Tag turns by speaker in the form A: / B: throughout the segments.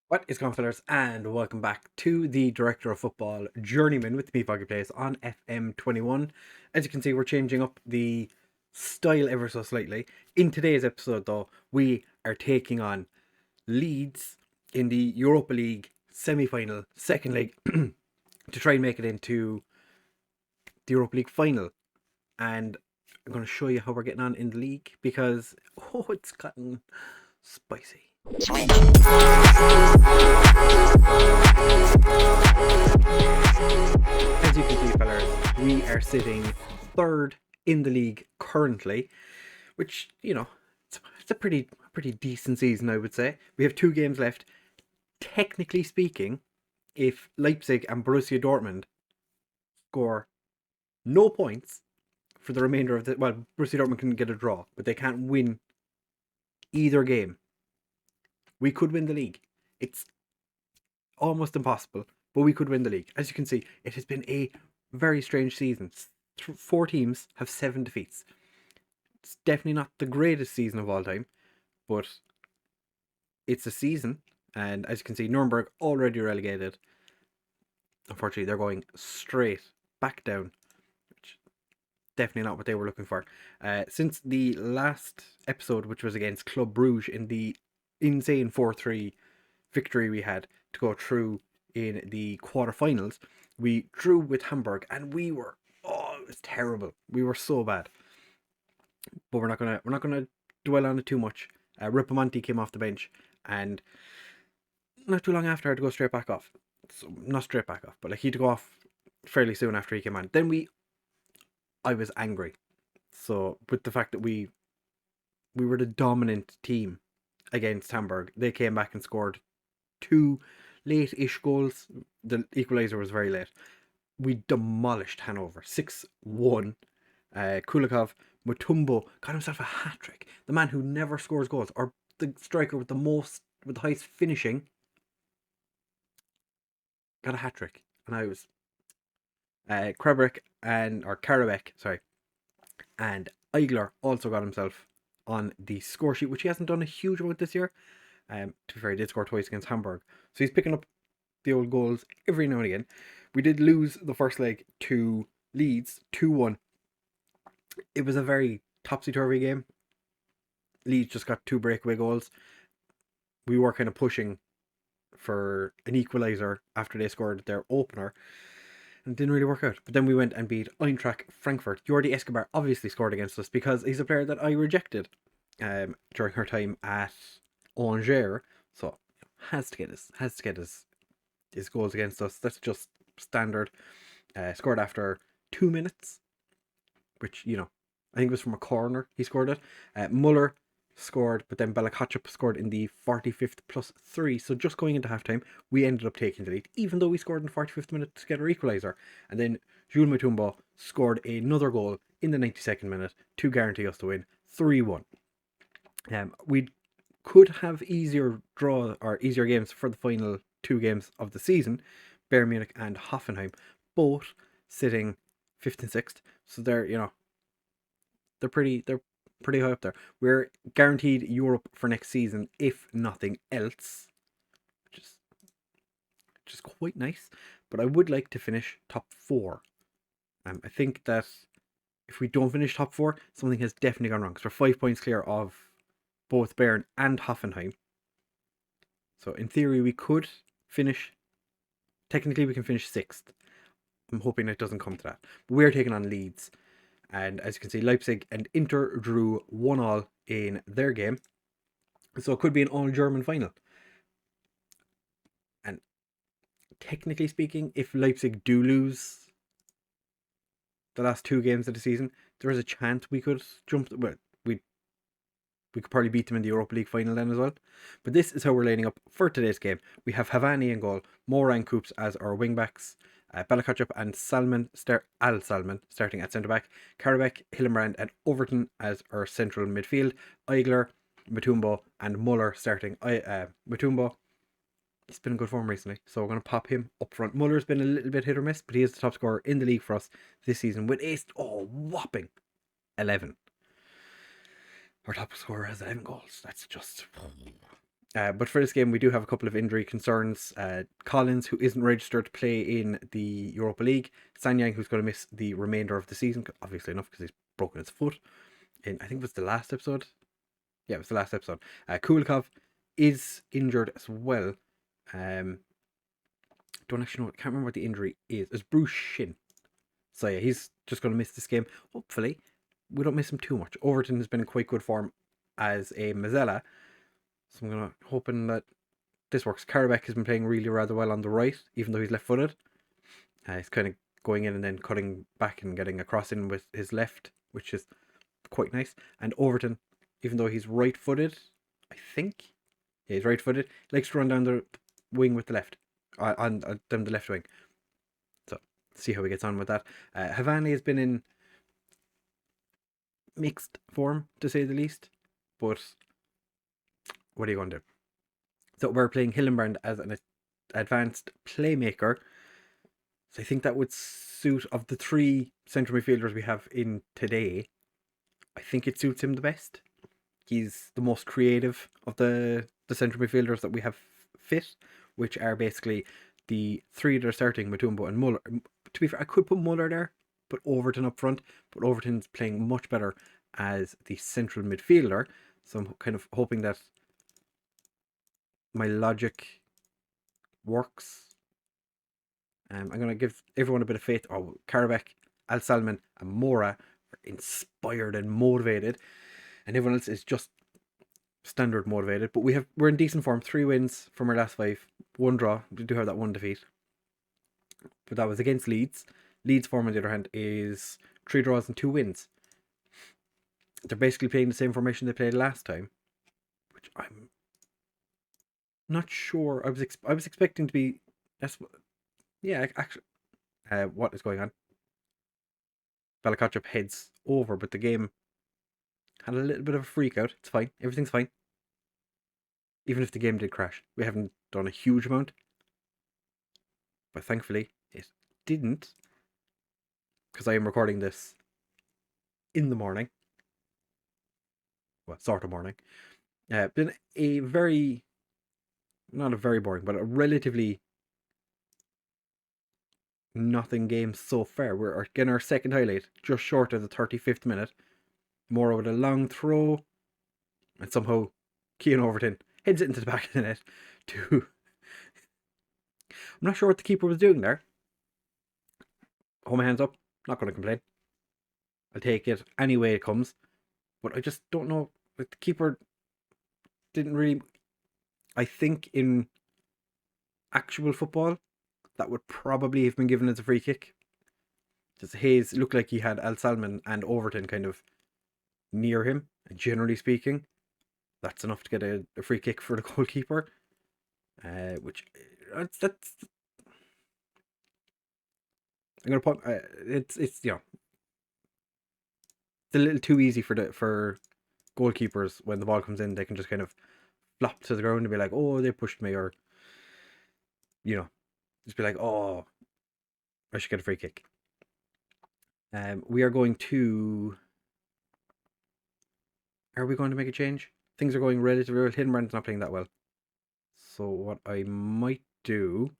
A: What is going on, fellas, and welcome back to the Director of Football Journeyman with me, FoggyPlays, on FM21. As you can see, we're changing up the style ever so slightly. In today's episode, though, we are taking on Leeds in the Europa League semi-final, second leg, to try and make it into the Europa League final. And I'm going to show you how we're getting on in the league because, it's gotten spicy. As you can see, fellas, we are sitting third in the league currently, which, it's a pretty decent season, I would say. We have 2 games left. Technically speaking, if Leipzig and Borussia Dortmund score no points for the remainder of Borussia Dortmund can get a draw, but they can't win either game. We could win the league. It's almost impossible, but we could win the league. As you can see, it has been a very strange season. 4 teams have 7 defeats. It's definitely not the greatest season of all time, but it's a season. And as you can see, Nuremberg already relegated. Unfortunately, they're going straight back down, which definitely not what they were looking for. Since the last episode, which was against Club Brugge in the insane 4-3 victory we had to go through in the quarterfinals, we drew with Hamburg, and it was terrible. We were so bad. But we're not gonna dwell on it too much. Ripamonti came off the bench, and not too long after I had to go straight back off. So not straight back off, but he had to go off fairly soon after he came on. Then I was angry. So with the fact that we were the dominant team against Hamburg, they came back and scored 2 late-ish goals. The equaliser was very late. We demolished Hanover 6-1. Kulikov, Mutombo got himself a hat-trick. The man who never scores goals, or the striker with the highest finishing, got a hat-trick. And I was Karabek, and Eigler also got himself on the score sheet, which he hasn't done a huge amount this year. To be fair, he did score twice against Hamburg, so he's picking up the old goals every now and again. We did lose the first leg to Leeds 2-1. It was a very topsy-turvy game. Leeds just got 2 breakaway goals. We were kind of pushing for an equaliser after they scored their opener, and it didn't really work out. But then we went and beat Eintracht Frankfurt. Jordi Escobar obviously scored against us because he's a player that I rejected during her time at Angers, so has to get his goals against us. That's just standard. Scored after 2 minutes, which I think it was from a corner. He scored it. Muller scored, but then Belakachuk scored in the 45th plus 3. So just going into halftime, we ended up taking the lead, even though we scored in the 45th minute to get our equaliser. And then Jules Mutombo scored another goal in the 92nd minute to guarantee us to win 3-1. We could have easier games for the final 2 games of the season. Bayern Munich and Hoffenheim, both sitting 5th and 6th. So they're pretty high up there. We're guaranteed Europe for next season, if nothing else, which is quite nice. But I would like to finish top 4. I think that if we don't finish top 4, something has definitely gone wrong, because we're 5 points clear of both Bayern and Hoffenheim. So in theory, we could finish. Technically, we can finish 6th. I'm hoping it doesn't come to that. But we're taking on Leeds. And as you can see, Leipzig and Inter drew 1-1 in their game. So it could be an all-German final. And technically speaking, if Leipzig do lose the last 2 games of the season, there is a chance we could jump. Well, we could probably beat them in the Europa League final then as well. But this is how we're lining up for today's game. We have Havani in goal, Moura and Coops as our wingbacks, Belakachuk and Al Salmon starting at centre-back, Karabek, Hillenbrand and Overton as our central midfield, Eigler, Mutombo and Muller starting. Mutombo, he's been in good form recently, so we're going to pop him up front. Muller's been a little bit hit or miss, but he is the top scorer in the league for us this season with whopping 11. Our top scorer has 11 goals. That's just But for this game, we do have a couple of injury concerns. Collins, who isn't registered to play in the Europa League. Sanyang, who's going to miss the remainder of the season, obviously enough, because he's broken his foot. I think it was the last episode. Yeah, it was the last episode. Kulikov is injured as well. Don't actually know. Can't remember what the injury is. It's bruised shin. So yeah, he's just going to miss this game. Hopefully, we don't miss him too much. Overton has been in quite good form as a Mazzella. So I'm hoping that this works. Karabek has been playing really rather well on the right, even though he's left-footed. He's kind of going in and then cutting back and getting a cross in with his left, which is quite nice. And Overton, even though he's right-footed, I think, yeah, he's right-footed, likes to run down the wing with the left, on down the left wing. So see how he gets on with that. Havani has been in mixed form, to say the least, but what are you going to do? So we're playing Hillenbrand as an advanced playmaker. So I think that would suit, of the three central midfielders we have in today, I think it suits him the best. He's the most creative of the central midfielders that we have fit, which are basically the three that are starting, Mutumbo and Muller. To be fair, I could put Muller there, but Overton up front. But Overton's playing much better as the central midfielder. So I'm kind of hoping that my logic works. I'm going to give everyone a bit of faith. Oh, Karabek, Al Salman, and Mora are inspired and motivated, and everyone else is just standard motivated. But we're in decent form. 3 wins from our last 5, 1 draw. We do have that 1 defeat, but that was against Leeds. Leeds' form, on the other hand, is 3 draws and 2 wins. They're basically playing the same formation they played last time, which I'm not sure. I was expecting to be. Yeah, actually, what is going on? Balakotchap heads over, but the game had a little bit of a freak out. It's fine. Everything's fine. Even if the game did crash. We haven't done a huge amount. But thankfully, it didn't. Because I am recording this in the morning. Well, sort of morning. Been a very, not a very boring, but a relatively nothing game so far. We're getting our second highlight, just short of the 35th minute. Mora with a long throw, and somehow Keane Overton heads it into the back of the net. I'm not sure what the keeper was doing there. Hold my hands up. Not going to complain. I'll take it any way it comes. But I just don't know. Like, the keeper didn't really. I think in actual football, that would probably have been given as a free kick. Just Hayes looked like he had Al Salman and Overton kind of near him. And generally speaking, that's enough to get a free kick for the goalkeeper. Which that's I'm gonna put it's it's a little too easy for goalkeepers. When the ball comes in, they can just kind of flop to the ground and be like, oh, they pushed me, or just be like, oh, I should get a free kick. We are going to. Are we going to make a change? Things are going relatively well. Hillenbrand's not playing that well. So what I might do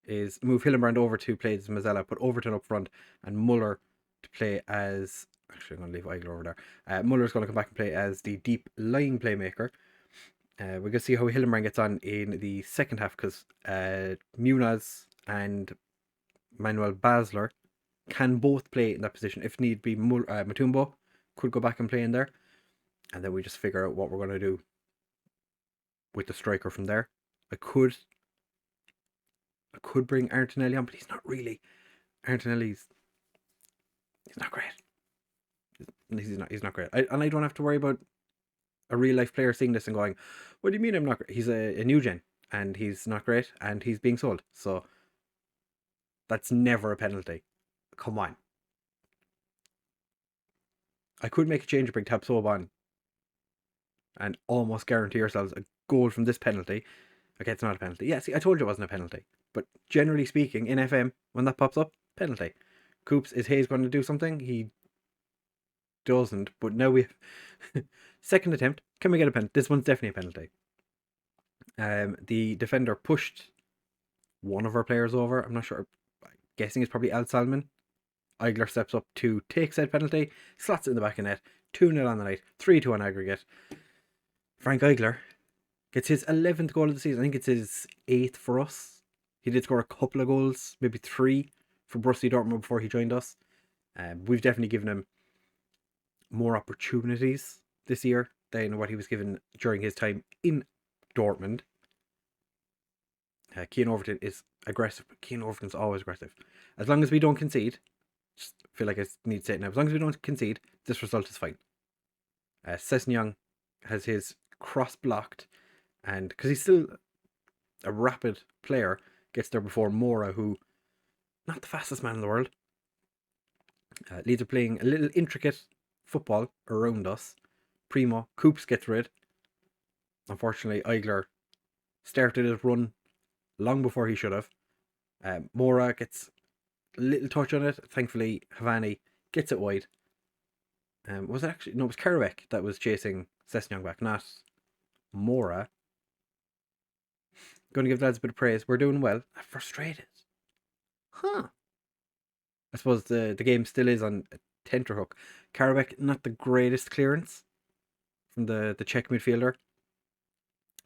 A: is move Hillenbrand over to play as Mazzella, put Overton up front, and Muller to play as. Actually, I'm going to leave Eigler over there. Muller's going to come back and play as the deep lying playmaker. We're going to see how Hillenbrand gets on in the second half, because Muniz and Manuel Basler can both play in that position. If need be, Mutumbo could go back and play in there. And then we just figure out what we're going to do with the striker from there. I could bring Artinelli on, but he's not really. Artinelli's not great. He's not great. And I don't have to worry about a real life player seeing this and going, what do you mean I'm not great? He's a new gen, and he's not great, and he's being sold. So that's never a penalty. Come on. I could make a change and bring Tabsoba on and almost guarantee ourselves a goal from this penalty. Okay, it's not a penalty. Yeah, see, I told you it wasn't a penalty. But generally speaking, in FM, when that pops up, penalty. Coops, is Hayes going to do something? He doesn't. But now we have second attempt. Can we get a penalty? This one's definitely a penalty. The defender pushed one of our players over. I'm not sure. I'm guessing it's probably Al Salman. Igler steps up to take said penalty, slots it in the back of net. 2-0 on the night, 3-2 on aggregate. Frank Igler gets his 11th goal of the season. I think it's his 8th for us. He did score a couple of goals, maybe 3 for Borussia Dortmund before he joined us. We've definitely given him more opportunities this year than what he was given during his time in Dortmund. Keane Overton is aggressive, but Keane Overton's always aggressive. As long as we don't concede, just feel like I need to say it now. As long as we don't concede, this result is fine. Sessignon has his cross blocked, and because he's still a rapid player, gets there before Mora, who not the fastest man in the world. Leeds are playing a little intricate football around us. Primo Coops gets rid. Unfortunately, Igler started his run long before he should have. Mora gets a little touch on it. Thankfully, Havani gets it wide. Was it actually? No, it was Kerouac that was chasing Sessignon back, not Mora. Going to give the lads a bit of praise. We're doing well. I'm frustrated. Huh. I suppose the game still is on a tenterhook. Kerouac, not the greatest clearance from the Czech midfielder.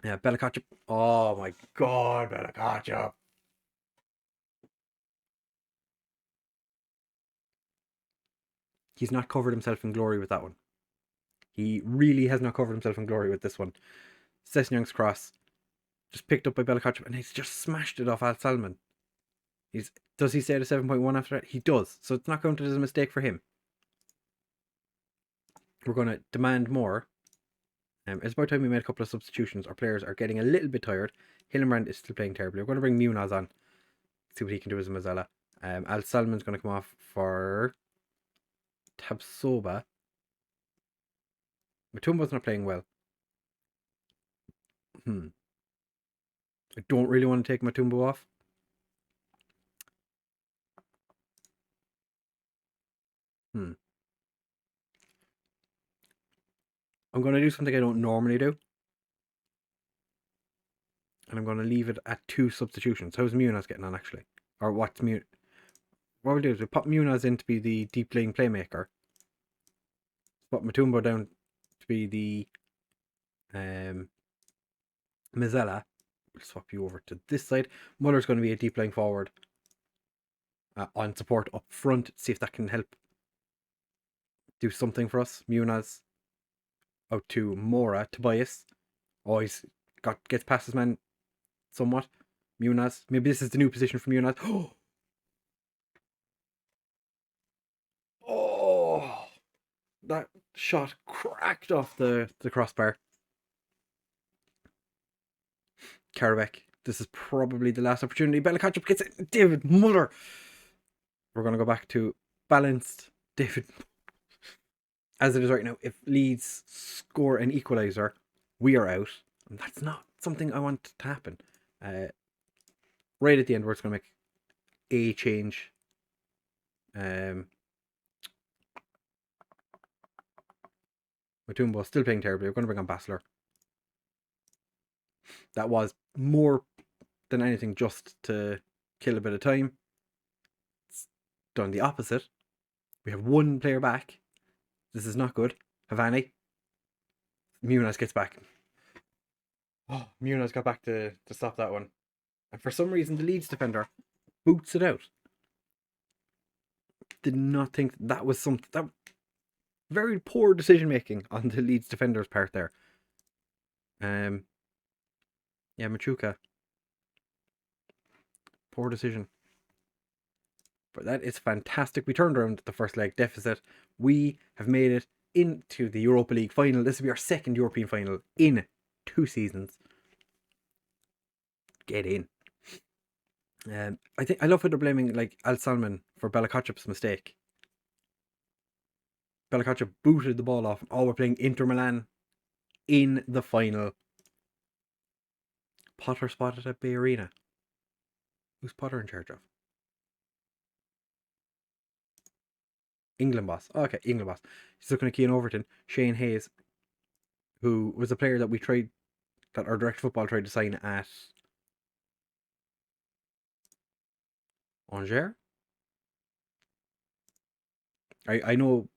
A: Belakacip. Oh my god, Belakacip. He's not covered himself in glory with that one. He really has not covered himself in glory with this one. Sessignon's cross, just picked up by Belakacip, and he's just smashed it off Al Salman. Does he stay at a 7.1 after that? He does. So it's not counted as a mistake for him. We're going to demand more. It's about time we made a couple of substitutions. Our players are getting a little bit tired. Hillenbrand is still playing terribly. We're going to bring Munoz on. See what he can do as a Mazzella. Al Salman's going to come off for Tabsoba. Matumbo's not playing well. I don't really want to take Matumbo off. I'm going to do something I don't normally do. And I'm going to leave it at 2 substitutions. How's Munoz getting on, actually? Or what's Munoz? What we'll do is we'll pop Munoz in to be the deep lane playmaker. Put Matumbo down to be the Mazzella. We'll swap you over to this side. Muller's going to be a deep line forward on support up front. See if that can help do something for us. Munoz out to Mora. Tobias. Oh, gets past his man somewhat. Munoz. Maybe this is the new position for Munoz. Oh, that shot cracked off the crossbar. Kerouac. This is probably the last opportunity. Belakacip gets it. David Muller. We're going to go back to balanced David. As it is right now, if Leeds score an equaliser, we are out. And that's not something I want to happen. Right at the end, we're just going to make a change. Matumbo still playing terribly. We're going to bring on Basler. That was more than anything just to kill a bit of time. It's done the opposite. We have 1 player back. This is not good. Havani. Munoz gets back. Oh, Munoz got back to stop that one. And for some reason, the Leeds defender boots it out. Did not think that was something. That very poor decision making on the Leeds defender's part there. Yeah, Machuca. Poor decision. But that is fantastic. We turned around the first leg deficit. We have made it into the Europa League final. This will be our second European final in 2 seasons. Get in. I love how they're blaming like Al Salman for Belakacip's mistake. Belakacip booted the ball off. Oh, we're playing Inter Milan in the final. Potter spotted at Bay Arena. Who's Potter in charge of? England boss. Oh, okay, England boss. He's looking at Keane Overton, Shane Hayes, who was a player that our direct football tried to sign at Angers. I know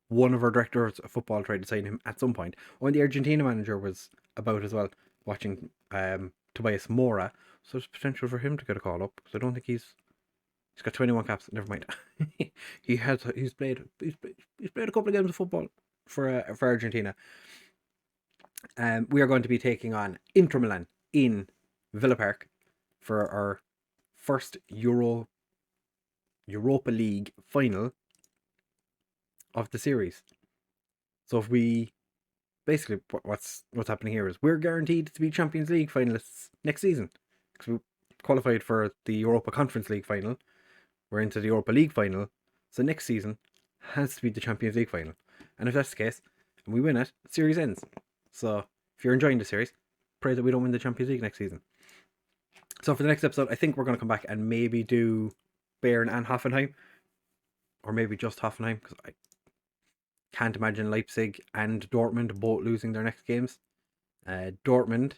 A: one of our directors of football tried to sign him at some point. When the Argentina manager was about as well, watching Tobias Mora, so there's potential for him to get a call up. Because I don't think he's got 21 caps. Never mind. He's played a couple of games of football for Argentina. We are going to be taking on Inter Milan in Villa Park for our first Europa League final of the series. So if we basically what's happening here is we're guaranteed to be Champions League finalists next season because we qualified for the Europa Conference League final. We're into the Europa League final, so next season has to be the Champions League final. And if that's the case, and we win it, the series ends. So if you're enjoying the series, pray that we don't win the Champions League next season. So for the next episode, I think we're going to come back and maybe do Bayern and Hoffenheim, or maybe just Hoffenheim, because I can't imagine Leipzig and Dortmund both losing their next games. Dortmund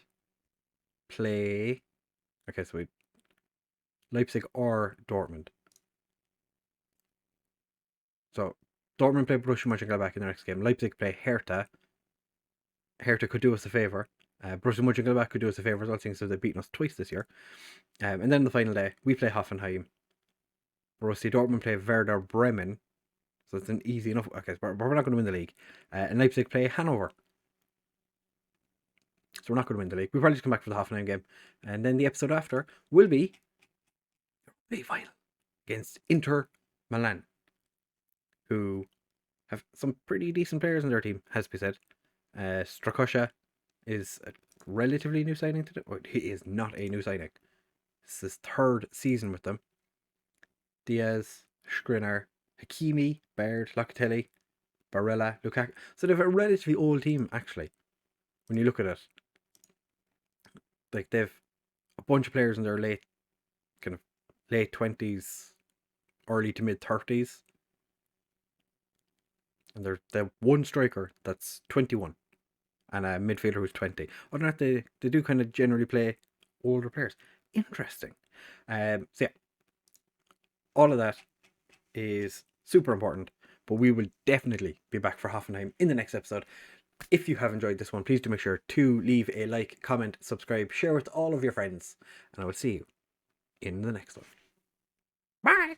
A: play... Okay, so Leipzig or Dortmund. So Dortmund play Borussia Mönchengladbach in their next game. Leipzig play Hertha. Hertha could do us a favour. Borussia Mönchengladbach could do us a favour as well, since they've beaten us twice this year. And then the final day, we play Hoffenheim. Borussia Dortmund play Werder Bremen. So it's an easy enough... Okay, but we're not going to win the league. And Leipzig play Hanover. So we're not going to win the league. We'll probably just come back for the Hoffenheim game. And then the episode after will be the final against Inter Milan, who have some pretty decent players in their team, has to be said. Strakosha is a relatively new signing to them. Well, he is not a new signing. This is his third season with them. Diaz, Skriniar, Hakimi, Baird, Locatelli, Barella, Lukaku. So they have a relatively old team, actually, when you look at it. Like, they've a bunch of players in their late 20s, early to mid 30s. And they have one striker that's 21 and a midfielder who's 20. Other than that, they do kind of generally play older players. Interesting. So yeah, all of that is super important, but we will definitely be back for Hoffenheim in the next episode. If you have enjoyed this one, please do make sure to leave a like, comment, subscribe, share with all of your friends, and I will see you in the next one. Bye!